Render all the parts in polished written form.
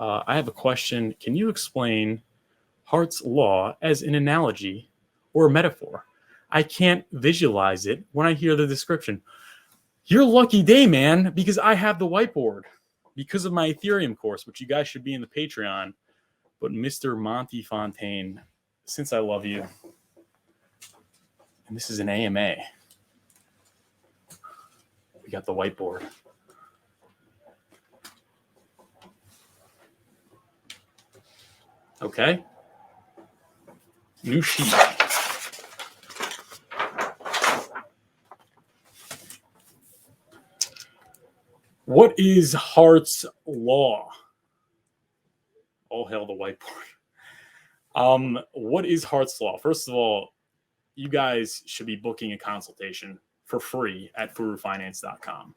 I have a question. Can you explain Hart's law as an analogy or a metaphor? I can't visualize it when I hear the description. Your lucky day, man, because I have the whiteboard because of my Ethereum course, which you guys should be in the Patreon. But Mr. Monty Fontaine, since I love you, and this is an AMA, we got the whiteboard. Okay. New sheet. What is Hart's law? All hail the whiteboard. What is Hart's law? First of all, you guys should be booking a consultation for free at furufinance.com.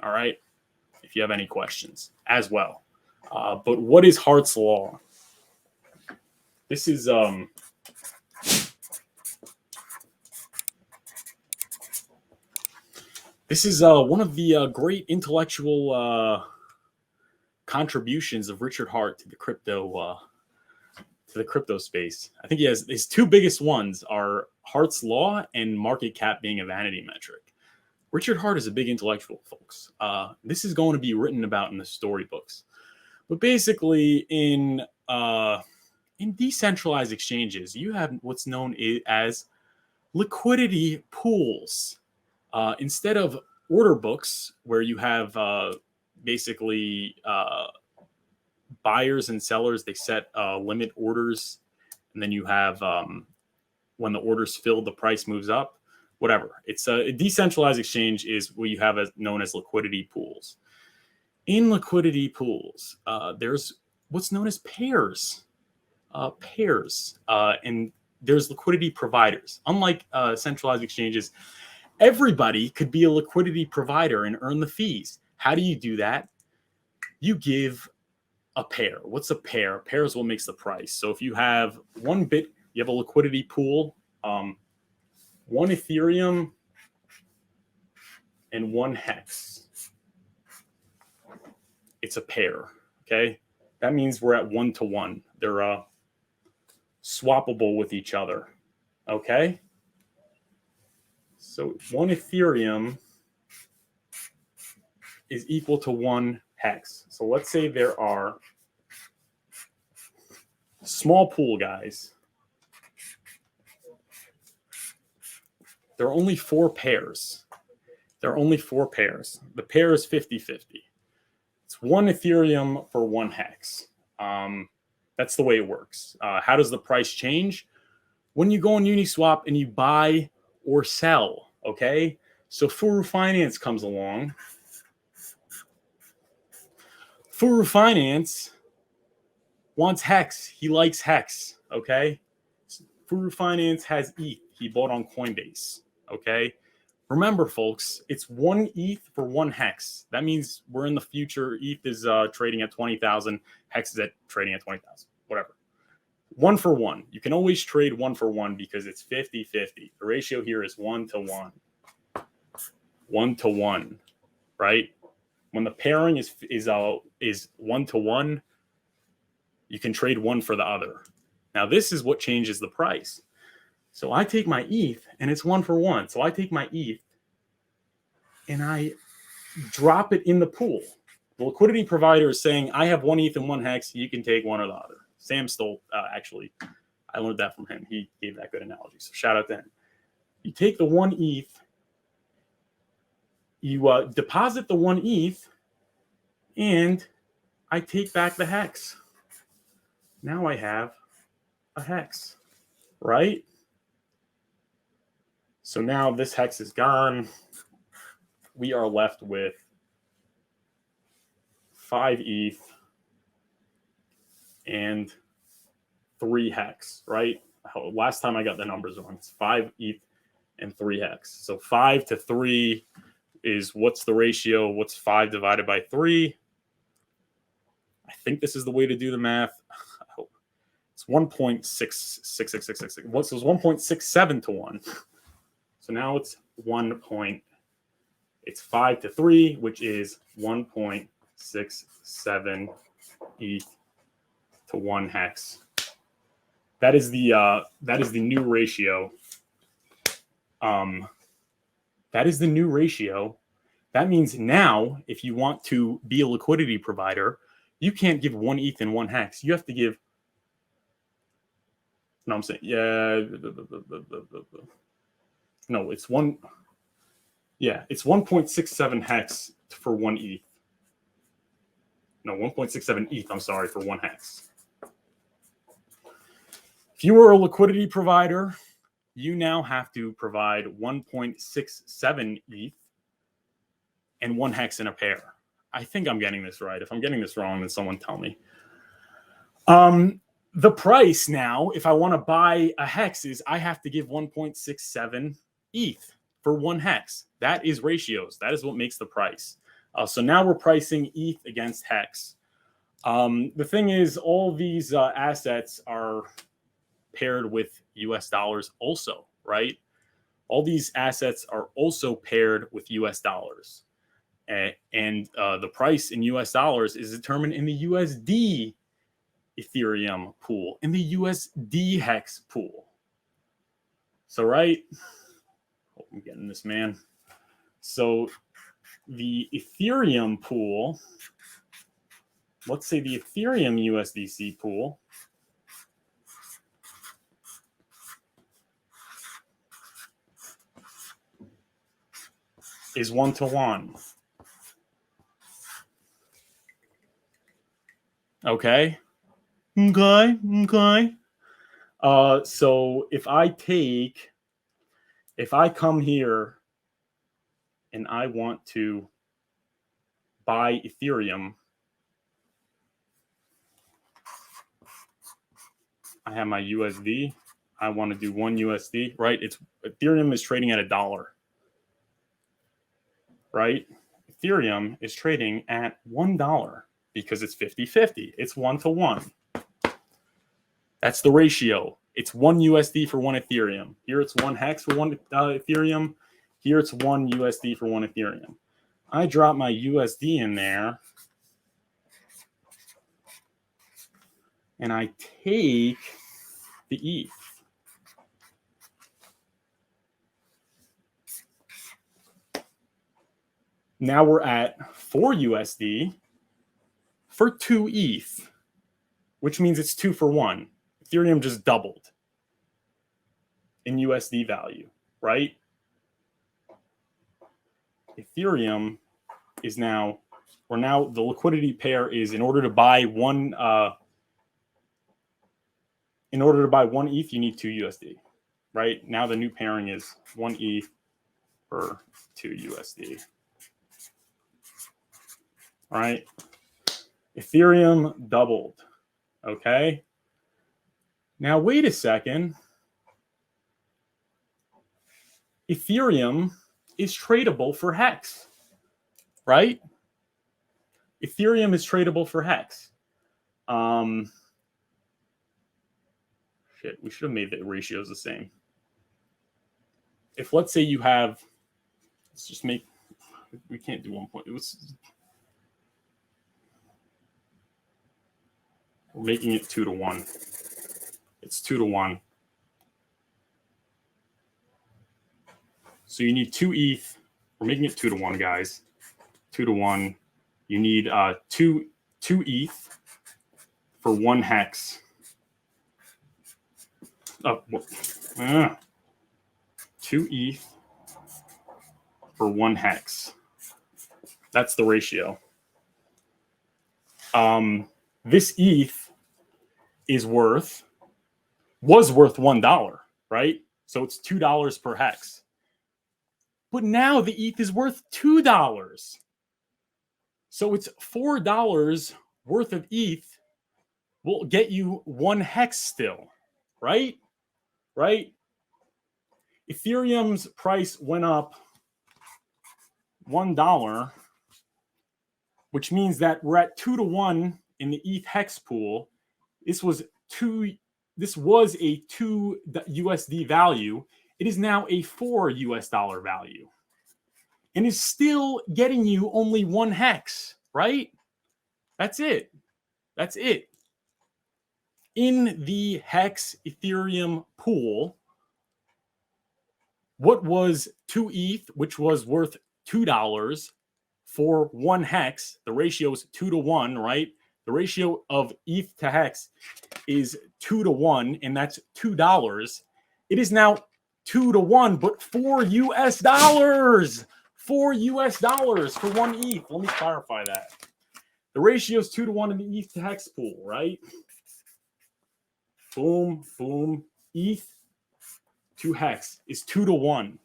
All right. If you have any questions as well. But what is Hart's law? This is one of the great intellectual contributions of Richard Hart to the crypto space. I think he has his two biggest ones are Hart's law and market cap being a vanity metric. Richard Hart is a big intellectual, folks. This is going to be written about in the storybooks. But basically, in decentralized exchanges, you have what's known as liquidity pools. Instead of order books, where you have basically buyers and sellers, they set limit orders, and then you have when the order's filled, the price moves up. Whatever. It's a decentralized exchange is what you have as known as liquidity pools. In liquidity pools, there's what's known as pairs. And there's liquidity providers. Unlike centralized exchanges, everybody could be a liquidity provider and earn the fees. How do you do that? You give a pair. What's a pair? A pair is what makes the price. So if you have one bit, you have a liquidity pool, one Ethereum and one hex. It's a pair. Okay. That means we're at 1-to-1. They're swappable with each other. Okay. So one Ethereum is equal to one hex. So let's say there are small pool guys. There are only 4 pairs. There are only 4 pairs. The pair is 50-50. It's one Ethereum for one hex. That's the way it works. How does the price change? When you go on Uniswap and you buy or sell, okay? So Furu Finance comes along. Furu Finance wants Hex. He likes Hex, okay? Furu Finance has ETH. He bought on Coinbase, okay? Remember, folks, it's 1 ETH for 1 Hex. That means we're in the future. ETH is trading at 20,000. Hex is trading at 20,000, whatever. 1 for 1. You can always trade 1 for 1 because it's 50-50. The ratio here is 1-to-1. 1-to-1, right? When the pairing is 1-to-1, you can trade one for the other. Now, this is what changes the price. So I take my ETH, and it's 1 for 1. So I take my ETH, and I drop it in the pool. The liquidity provider is saying, I have 1 ETH and 1 Hex. You can take one or the other. Sam Stoll, actually, I learned that from him. He gave that good analogy. So shout out to him. You take the 1 ETH, you deposit the 1 ETH, and I take back the Hex. Now I have a Hex, right? So now this Hex is gone. We are left with 5 ETH and 3 Hex, right? Last time I got the numbers wrong. It's 5 ETH and 3 Hex. So 5 to 3 is what's the ratio? What's 5 divided by 3? I think this is the way to do the math. It's 1.66666. So it's 1.67 to 1. So now it's 5 to 3, which is 1.67 ETH to 1 hex. That is the new ratio. That is the new ratio. That means now, if you want to be a liquidity provider, you can't give 1 ETH and 1 hex. You have to give. No, I'm saying, yeah. No, it's one. Yeah, it's 1.67 hex for 1 ETH. No, 1.67 ETH, I'm sorry, for 1 hex. If you were a liquidity provider, you now have to provide 1.67 ETH and 1 hex in a pair. I think I'm getting this right. If I'm getting this wrong, then someone tell me. The price now, if I want to buy a hex, is I have to give 1.67 ETH for 1 hex. That is ratios. That is what makes the price. So now we're pricing ETH against hex. The thing is, all these assets are paired with US dollars also, right? All these assets are also paired with US dollars. And the price in US dollars is determined in the USD Ethereum pool, in the USD hex pool. So, right? Oh, I'm getting this, man. So the Ethereum pool, let's say the Ethereum USDC pool, is 1-to-1. Okay. So if I come here and I want to buy Ethereum, I have my USD. I want to do 1 USD, right? Ethereum is trading at $1, right? Ethereum is trading at $1 because it's 50-50. It's 1-to-1. That's the ratio. It's 1 USD for 1 Ethereum. Here it's 1 hex for 1 Ethereum. Here it's 1 USD for 1 Ethereum. I drop my USD in there, and I take the ETH. Now we're at 4 USD for 2 ETH, which means it's 2 for 1. Ethereum just doubled in USD value, right? Ethereum is now, the liquidity pair is in order to buy one ETH, you need 2 USD, right? Now the new pairing is 1 ETH for 2 USD. All right. Ethereum doubled. Okay. Now, wait a second. Ethereum is tradable for hex, right? Ethereum is tradable for hex. Shit, we should have made the ratios the same. If, let's say you have, let's just make, we can't do 1 point. We're making it 2-to-1. It's 2-to-1. So you need 2 ETH. We're making it 2-to-1, guys. 2-to-1. You need 2 ETH for 1 hex. 2 ETH for 1 hex. That's the ratio. This ETH was worth $1, right? So it's $2 per hex. But now the ETH is worth $2. So it's $4 worth of ETH will get you 1 hex still, right? Right? Ethereum's price went up $1, which means that we're at 2-to-1 in the ETH hex pool. This was a 2 USD value. It is now a $4 US value. And is still getting you only 1 hex, right? That's it. That's it. In the Hex Ethereum pool, what was 2 ETH, which was worth $2 for 1 Hex? The ratio is 2 to 1, right? The ratio of ETH to Hex is 2 to 1, and that's $2. It is now 2 to 1, but $4 US. $4 US for 1 ETH. Let me clarify that. The ratio is 2 to 1 in the ETH to Hex pool, right? Boom, boom. ETH to Hex is 2 to 1.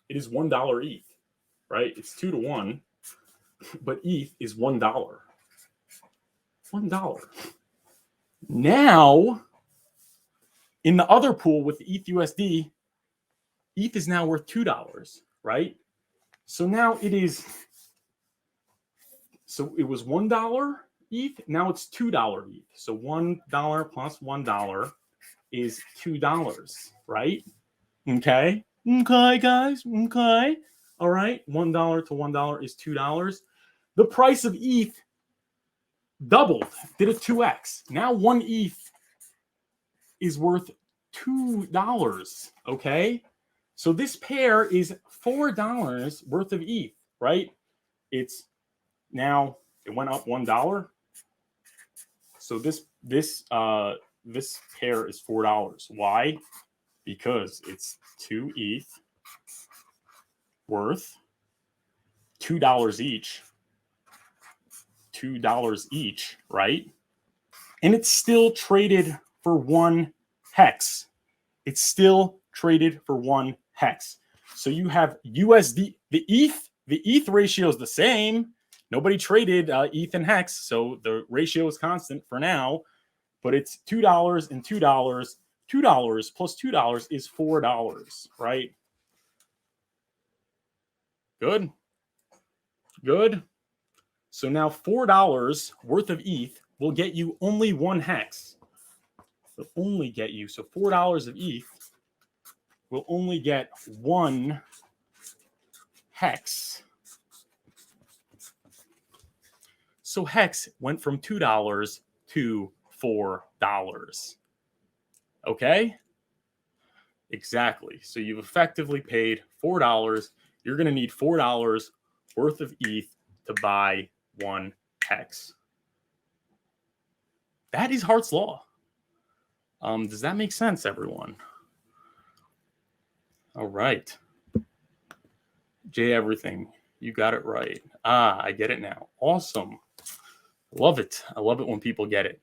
It is $1 ETH, right? It's 2 to 1, but ETH is $1. $1. Now, in the other pool with the ETH USD, ETH is now worth $2, right? So now it is, so it was $1 ETH, now it's $2 ETH. So $1 plus $1 is $2, right? Okay. Okay, guys. Okay. All right. $1 to $1 is $2. The price of ETH doubled, did a 2x. Now 1 ETH is worth $2. Okay. So this pair is $4 worth of ETH, right? It's now, it went up $1. So this pair is $4. Why? Because it's 2 ETH worth $2 each. $2 each, right? And it's still traded for 1 Hex. It's still traded for 1 Hex. So you have USD, the ETH ratio is the same. Nobody traded ETH and Hex, so the ratio is constant for now. But it's $2 and $2. $2 plus $2 is $4, right? Good. Good. So now $4 worth of ETH will get you only 1 Hex. Will only get you, so $4 of ETH will only get 1 Hex. So Hex went from $2 to $4. Okay? Exactly. So you've effectively paid $4. You're going to need $4 worth of ETH to buy 1 Hex. That is Hart's Law. Does that make sense, everyone? All right. J Everything. You got it right. I get it now. Awesome. Love it. I love it when people get it.